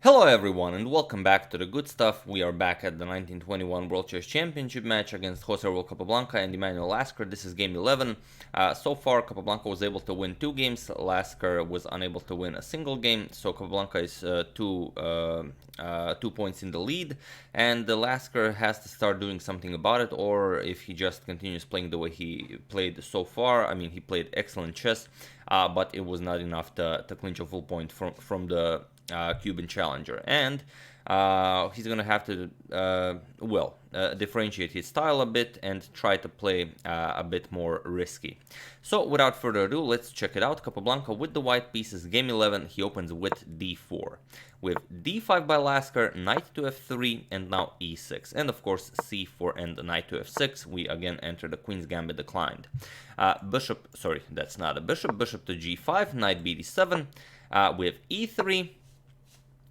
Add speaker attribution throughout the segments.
Speaker 1: Hello everyone and welcome back to the good stuff. We are back at the 1921 World Chess Championship match against Jose Raul Capablanca and Emanuel Lasker. This is game 11. So far Capablanca was able to win 2 games, Lasker was unable to win a single game, so Capablanca is 2 points in the lead, and the Lasker has to start doing something about it, or if he just continues playing the way he played so far. I mean, he played excellent chess, but it was not enough to clinch a full point from the Cuban challenger, and he's gonna have to differentiate his style a bit and try to play a bit more risky. So without further ado, let's check it out. Capablanca with the white pieces, game 11. He opens with d4 with d5 by Lasker, knight to f3, and now e6, and of course c4 and knight to f6. We again enter the queen's gambit declined. Bishop to g5, knight bd7 with e3.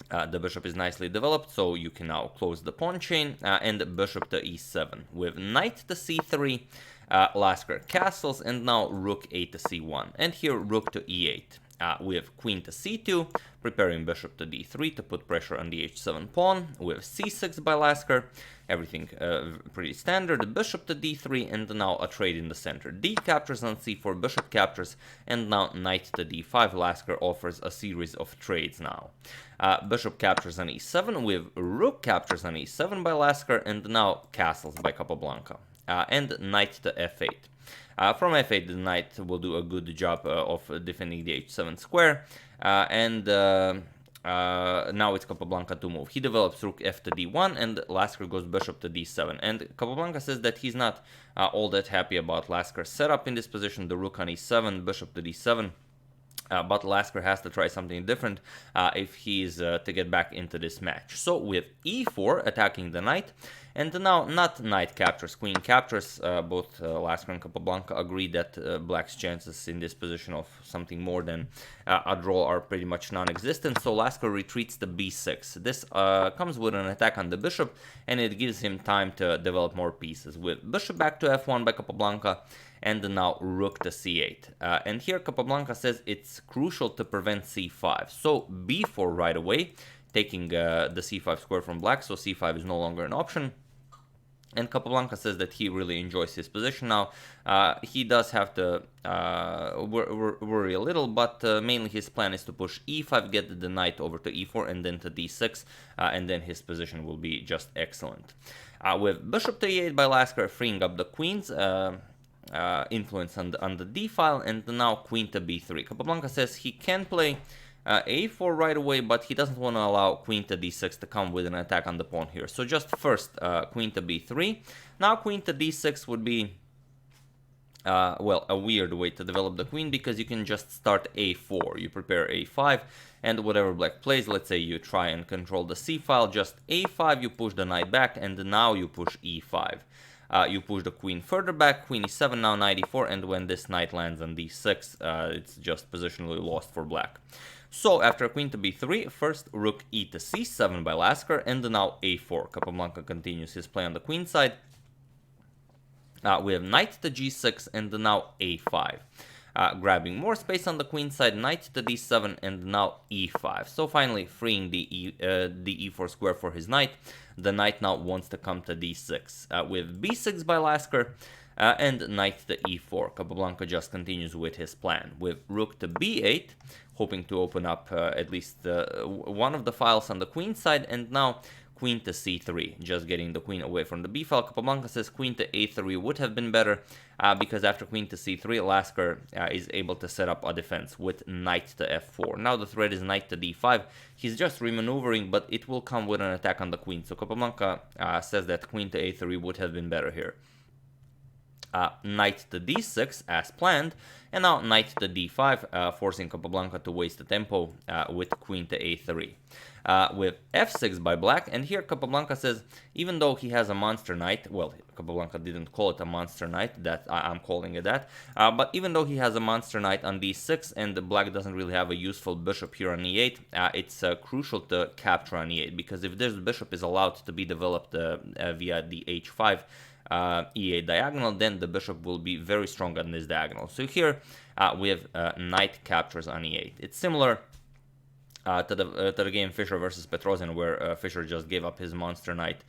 Speaker 1: The bishop is nicely developed, so you can now close the pawn chain, and bishop to e7 with knight to c3, Lasker castles, and now rook a to c1, and here rook to e8 with queen to c2, preparing bishop to d3 to put pressure on the h7 pawn, with c6 by Lasker. Everything pretty standard. Bishop to d3, and now a trade in the center. D captures on c4, bishop captures, and now knight to d5. Lasker offers a series of trades now. Bishop captures on e7 with rook captures on e7 by Lasker, and now castles by Capablanca. And knight to f8. From f8, the knight will do a good job of defending the h7 square, and now it's Capablanca to move. He develops rook f to d1, and Lasker goes bishop to d7. And Capablanca says that he's not all that happy about Lasker's setup in this position, the rook on e7, bishop to d7. But Lasker has to try something different if he's to get back into this match. So with e4 attacking the knight, and now not knight captures, queen captures. Both Lasker and Capablanca agree that black's chances in this position of something more than a draw are pretty much non-existent. So Lasker retreats to b6. This comes with an attack on the bishop, and it gives him time to develop more pieces. With bishop back to f1 by Capablanca, and now rook to c8. And here Capablanca says it's crucial to prevent c5. So b4 right away, taking the c5 square from black, so c5 is no longer an option. And Capablanca says that he really enjoys his position now. He does have to worry a little, but mainly his plan is to push e5, get the knight over to e4, and then to d6, and then his position will be just excellent. With bishop to e8 by Lasker, freeing up the queens, influence on the d file, and now queen to b3. Capablanca says he can play a4 right away, but he doesn't want to allow queen to d6 to come with an attack on the pawn here. So just first queen to b3. Now queen to d6 would be a weird way to develop the queen, because you can just start a4. You prepare a5, and whatever black plays, let's say you try and control the c file, just a5, you push the knight back, and now you push e5. You push the queen further back, queen e7, now knight e4, and when this knight lands on d6, it's just positionally lost for black. So after queen to b3, first rook e to c7 by Lasker, and now a4. Capablanca continues his play on the queen side. We have knight to g6, and now a5. Grabbing more space on the queen side, knight to d7, and now e5. So finally freeing the e4 square for his knight. The knight now wants to come to d6 with b6 by Lasker, and knight to e4. Capablanca just continues with his plan with rook to b8, hoping to open up at least one of the files on the queen side, and now queen to c3, just getting the queen away from the b file. Capablanca says queen to a3 would have been better, because after queen to c3, Lasker is able to set up a defense with knight to f4. Now the threat is knight to d5. He's just remaneuvering, but it will come with an attack on the queen. So Capablanca says that queen to a3 would have been better here. Knight to d6 as planned, and now knight to d5, forcing Capablanca to waste the tempo with queen to a3. With f6 by black, and here Capablanca says even though he has a monster knight, well, Capablanca didn't call it a monster knight, that I'm calling it that, but even though he has a monster knight on d6 and the black doesn't really have a useful bishop here on e8, it's crucial to capture on e8, because if this bishop is allowed to be developed via the h5 e8 diagonal, then the bishop will be very strong on this diagonal. So here we have knight captures on e8. It's similar to the game Fischer versus Petrosian, where Fischer just gave up his monster knight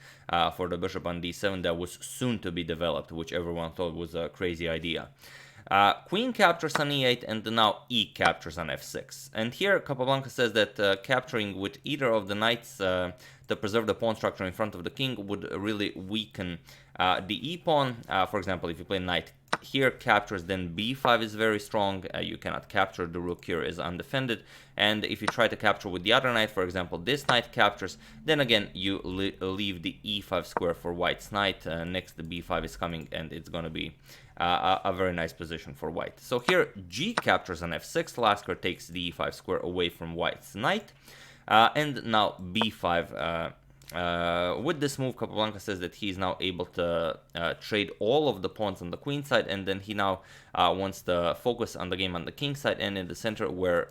Speaker 1: for the bishop on d7 that was soon to be developed, which everyone thought was a crazy idea. Queen captures on e8, and now e captures on f6. And here Capablanca says that capturing with either of the knights to preserve the pawn structure in front of the king would really weaken the e-pawn. For example, if you play knight here captures, then b5 is very strong. You cannot capture, the rook here is undefended. And if you try to capture with the other knight, for example, this knight captures, then again you leave the e5 square for white's knight. Next the b5 is coming, and it's going to be a very nice position for white. So here g captures on f6. Lasker takes the e5 square away from white's knight. And now b5. With this move, Capablanca says that he's now able to trade all of the pawns on the queen side, and then he now wants to focus on the game on the king side and in the center, where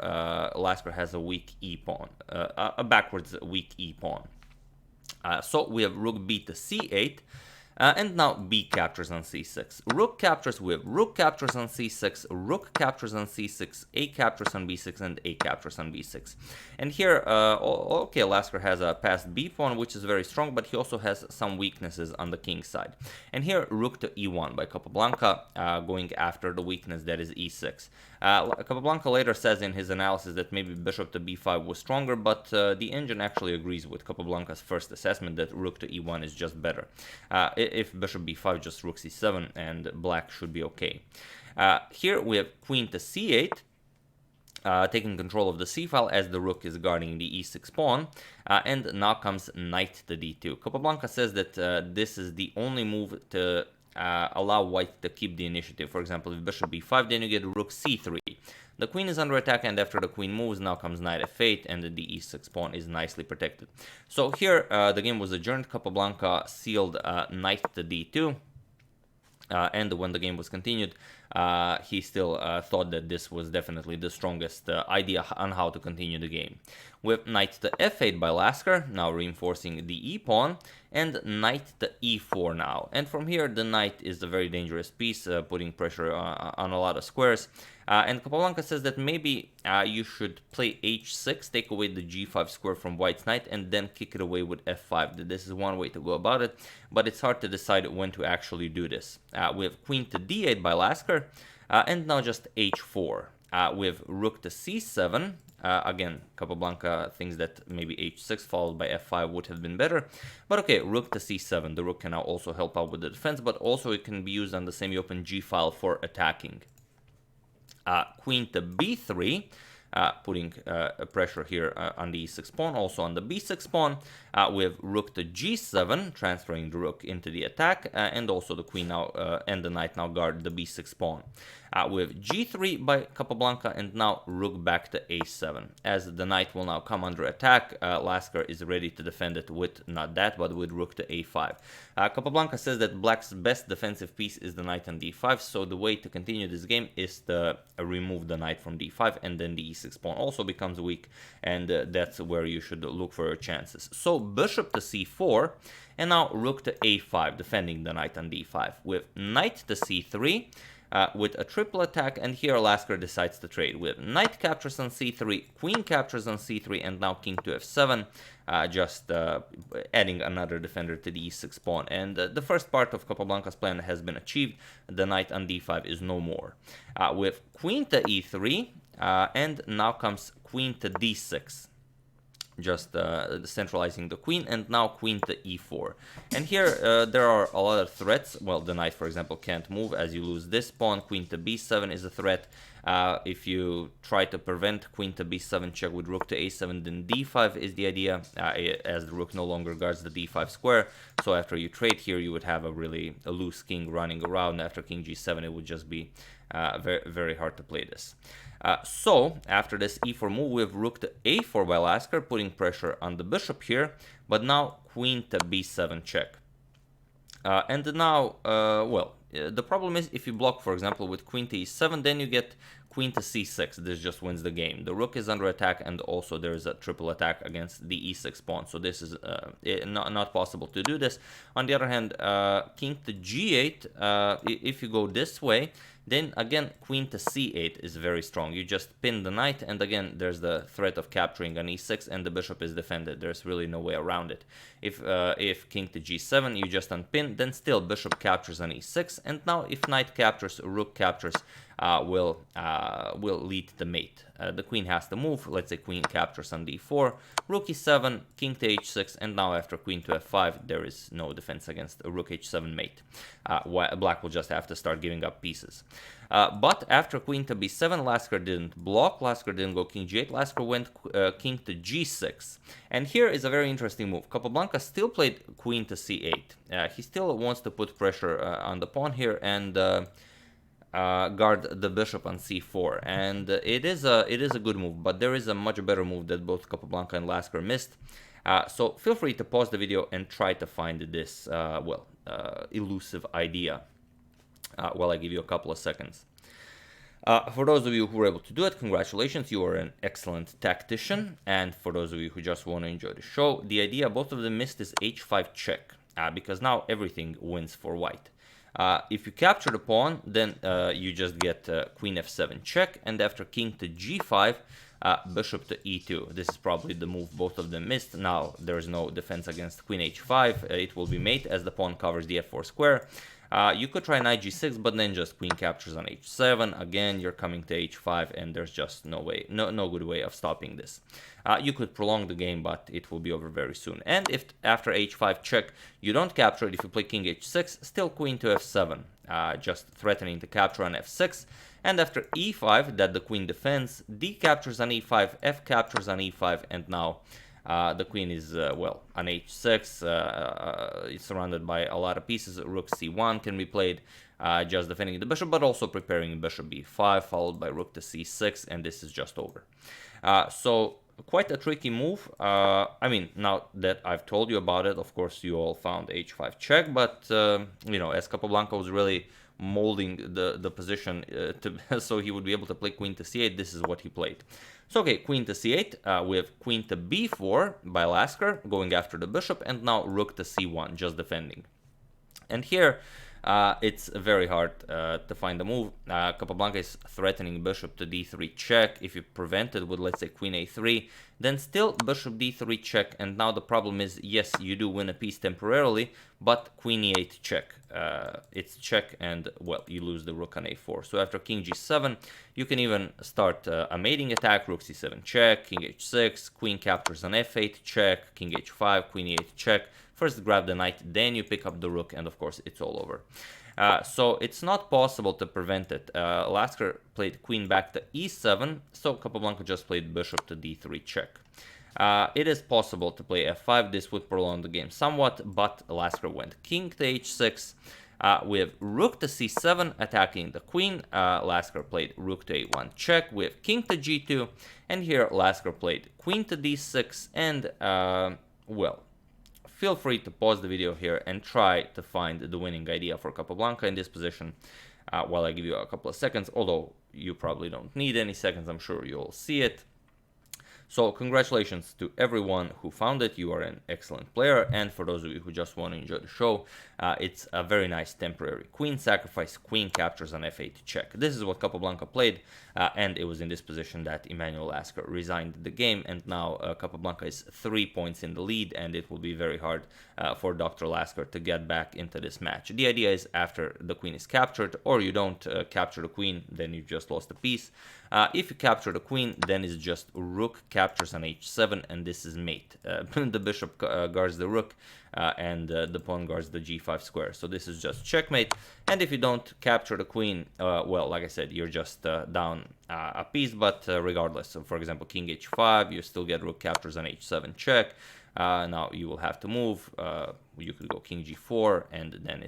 Speaker 1: Lasker has a weak e-pawn, a backwards weak e-pawn. So we have rook b to c8. And now b captures on c6. Rook captures with rook captures on c6, rook captures on c6, a captures on b6, and a captures on b6. And here, okay, Lasker has a passed b pawn, which is very strong, but he also has some weaknesses on the king side. And here, rook to e1 by Capablanca, going after the weakness that is e6. Capablanca later says in his analysis that maybe bishop to b5 was stronger, but the engine actually agrees with Capablanca's first assessment that rook to e1 is just better. If bishop b5, just rook c7, and black should be okay. Here we have queen to c8, taking control of the c file as the rook is guarding the e6 pawn, and now comes knight to d2. Capablanca says that this is the only move to allow white to keep the initiative. For example, if bishop b5, then you get rook c3. The queen is under attack, and after the queen moves, now comes knight f8, and the e6 pawn is nicely protected. So here, the game was adjourned. Capablanca sealed knight to d2, and when the game was continued, he still thought that this was definitely the strongest idea on how to continue the game. With knight to f8 by Lasker, now reinforcing the e-pawn, and knight to e4 now. And from here, the knight is a very dangerous piece, putting pressure on a lot of squares. And Capablanca says that maybe you should play h6, take away the g5 square from white's knight, and then kick it away with f5. This is one way to go about it, but it's hard to decide when to actually do this. We have queen to d8 by Lasker, and now just h4. With rook to c7. Again, Capablanca thinks that maybe h6 followed by f5 would have been better. But okay, rook to c7. The rook can now also help out with the defense, but also it can be used on the semi-open g file for attacking. Queen to b3, putting pressure here on the e6 pawn, also on the b6 pawn. With rook to g7, transferring the rook into the attack, and also the queen now and the knight now guard the b6 pawn. With g3 by Capablanca, and now rook back to a7. As the knight will now come under attack, Lasker is ready to defend it with not that, but with rook to a5. Capablanca says that black's best defensive piece is the knight on d5, so the way to continue this game is to remove the knight from d5, and then the e6 pawn also becomes weak, and that's where you should look for your chances. So bishop to c4, and now rook to a5, defending the knight on d5, with knight to c3, with a triple attack, and here Lasker decides to trade with knight captures on c3, queen captures on c3, and now king to f7, just adding another defender to the e6 pawn. And the first part of Capablanca's plan has been achieved. The knight on d5 is no more. With queen to e3, and now comes queen to d6. Just centralizing the queen, and now queen to e4. And here there are a lot of threats. Well, the knight, for example, can't move as you lose this pawn. Queen to b7 is a threat. If you try to prevent queen to b7 check with rook to a7, then d5 is the idea, as the rook no longer guards the d5 square. So after you trade here, you would have a loose king running around. After king g7, it would just be very, very hard to play this. So after this e4 move, we have rook to a4 by Lasker, putting pressure on the bishop here, but now queen to b7 check. And now, well, the problem is if you block, for example, with queen to e7, then you get queen to c6. This just wins the game. The rook is under attack, and also there is a triple attack against the e6 pawn. So this is not possible to do this. On the other hand, king to g8, if you go this way, Then again, queen to c8 is very strong. You just pin the knight, and again, there's the threat of capturing an e6, and the bishop is defended. There's really no way around it. If king to g7, you just unpin, then still bishop captures an e6, and now if knight captures, rook captures, will lead the mate. The queen has to move. Let's say queen captures on d4, rook e7, king to h6, and now after queen to f5, there is no defense against a rook h7 mate. Black will just have to start giving up pieces. But after queen to b7, Lasker didn't block. Lasker didn't go king g8. Lasker went king to g6. And here is a very interesting move. Capablanca still played queen to c8. He still wants to put pressure on the pawn here and guard the bishop on c4, and it is a good move, but there is a much better move that both Capablanca and Lasker missed. So feel free to pause the video and try to find this elusive idea while I give you a couple of seconds. For those of you who were able to do it, congratulations, you are an excellent tactician. And for those of you who just want to enjoy the show, the idea both of them missed is h5 check, because now everything wins for white. If you capture the pawn, then you just get queen f7 check, and after king to g5, bishop to e2. This is probably the move both of them missed. Now there is no defense against queen h5. It will be mate as the pawn covers the f4 square. You could try knight g6, but then just queen captures on h7. Again, you're coming to h5, and there's just no way, no good way of stopping this. You could prolong the game, but it will be over very soon. And if after h5 check you don't capture it, if you play king h6, still queen to f7, just threatening to capture on f6. And after e5, that the queen defends, d captures on e5, f captures on e5, and now the queen is, well, on h6, it's surrounded by a lot of pieces. Rook c1 can be played, just defending the bishop, but also preparing bishop b5, followed by rook to c6, and this is just over. So quite a tricky move. I mean, now that I've told you about it, of course, you all found h5 check, but, you know, as Capablanca was really molding the position so he would be able to play queen to c8, this is what he played. So, okay, queen to c8, we have queen to b4 by Lasker, going after the bishop, and now rook to c1, just defending. And here, it's very hard to find a move. Capablanca is threatening bishop to d3 check. If you prevent it with, let's say, queen a3, then still bishop d3 check. And now the problem is, yes, you do win a piece temporarily, but queen e8 check. It's check, and, well, you lose the rook on a4. So after king g7, you can even start a mating attack. Rook c7 check, king h6, queen captures on f8 check, king h5, queen e8 check. First grab the knight, then you pick up the rook, and of course it's all over. So it's not possible to prevent it. Lasker played queen back to e7, so Capablanca just played bishop to d3 check. It is possible to play f5. This would prolong the game somewhat, but Lasker went king to h6. We have rook to c7 attacking the queen. Lasker played rook to a1 check. We have king to g2, and here Lasker played queen to d6, and, well, feel free to pause the video here and try to find the winning idea for Capablanca in this position while I give you a couple of seconds, although you probably don't need any seconds, I'm sure you'll see it. So congratulations to everyone who found it. You are an excellent player, and for those of you who just want to enjoy the show, it's a very nice temporary queen sacrifice, queen captures on f8 check. This is what Capablanca played, and it was in this position that Emanuel Lasker resigned the game, and now Capablanca is 3 points in the lead, and it will be very hard for Dr. Lasker to get back into this match. The idea is after the queen is captured, or you don't capture the queen, then you just lost a piece. If you capture the queen, then it's just rook captures on h7, and this is mate. The bishop guards the rook, and the pawn guards the g5 square. So this is just checkmate. And if you don't capture the queen, well, like I said, you're just down a piece. But regardless, so for example, king h5, you still get rook captures on h7 check. Now you will have to move. You could go king g4, and then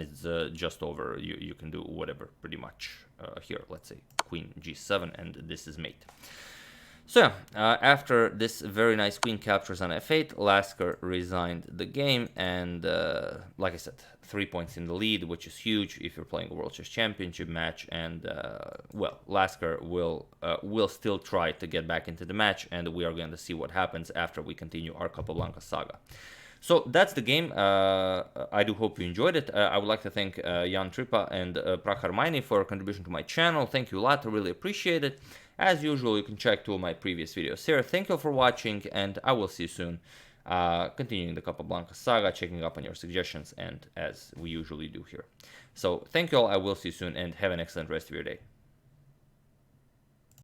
Speaker 1: it's just over. You can do whatever, pretty much. Here, let's say queen g7, and this is mate. So yeah, after this very nice queen captures on f8, Lasker resigned the game, and like I said, 3 points in the lead, which is huge if you're playing a World Chess Championship match. And well, Lasker will still try to get back into the match, and we are going to see what happens after we continue our Capablanca saga. So that's the game. I do hope you enjoyed it. I would like to thank Jan Tripa and Prahar Maini for contribution to my channel. Thank you a lot. I really appreciate it. As usual, you can check 2 of my previous videos here. Thank you for watching, and I will see you soon. Continuing the Capablanca saga, checking up on your suggestions, and as we usually do here. So thank you all. I will see you soon, and have an excellent rest of your day.